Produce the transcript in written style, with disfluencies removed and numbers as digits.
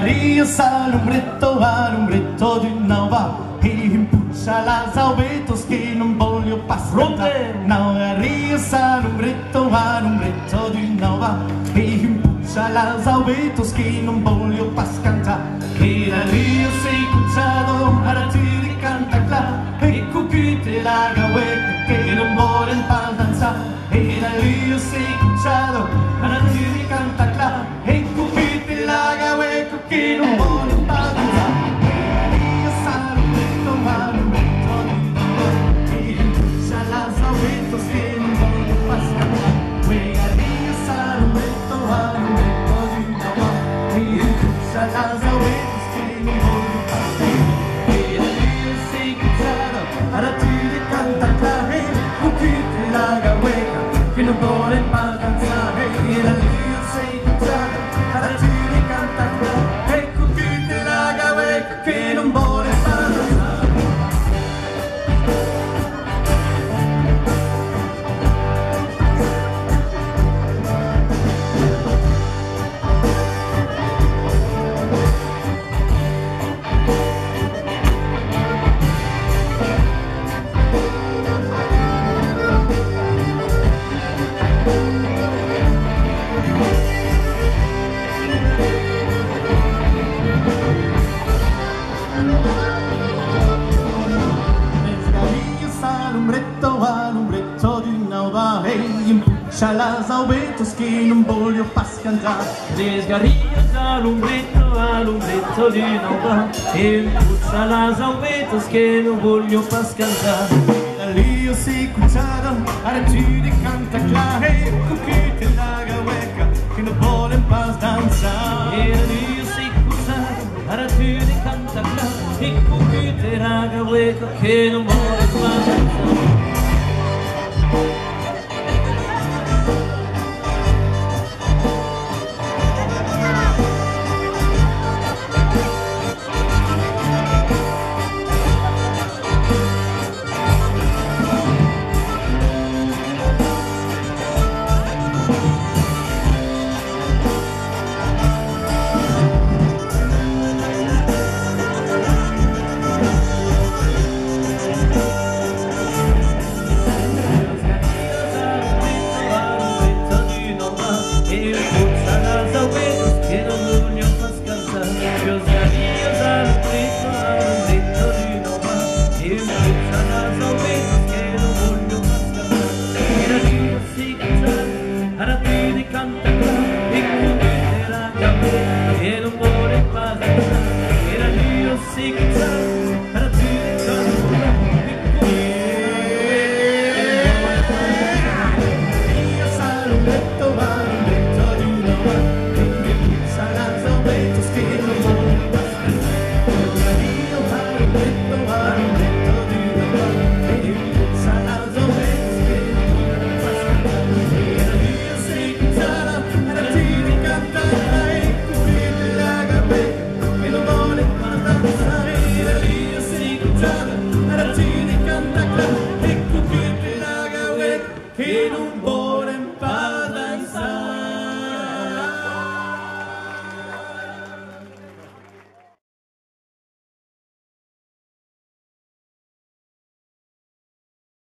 Rio all'ombretto di un'alba e impuccia las albetos che non voglio passare. Rio all'ombretto di un'alba e impuccia las albetos che non voglio passare. E da Rio sei cucciato, ara ti canta cla e cucite la gaweca che non vuole danzare. E da Rio sei cucciato, ara ti canta cla e cucite la gaweca che non vuole danzare. Rio all'ombretto di un'alba e impuccia las albetos che non voglio passare. Rio all'ombretto di un'alba e impuccia las albetos che non voglio passare. E da Rio sei cucciato, ara ti canta cla e cucite la gaweca che non vuole danzare. E da Rio sei cucciato, ara ti canta cla e cucite la gaweca che non vuole danzare. All'ombretto di un'alba e impuccia las albetos che non voglio pas cantar. Desgarrillas all'ombretto di un'alba e impuccia las albetos che non voglio pas cantar. Da Rio sei cucciato, ara ti canta cla e cucite la gaweca che non vuole pas danzare. E da Rio sei cucciato, ara ti canta cla e cucite la gaweca che non vuole pas danzare. Rio sei cucciato, ara ti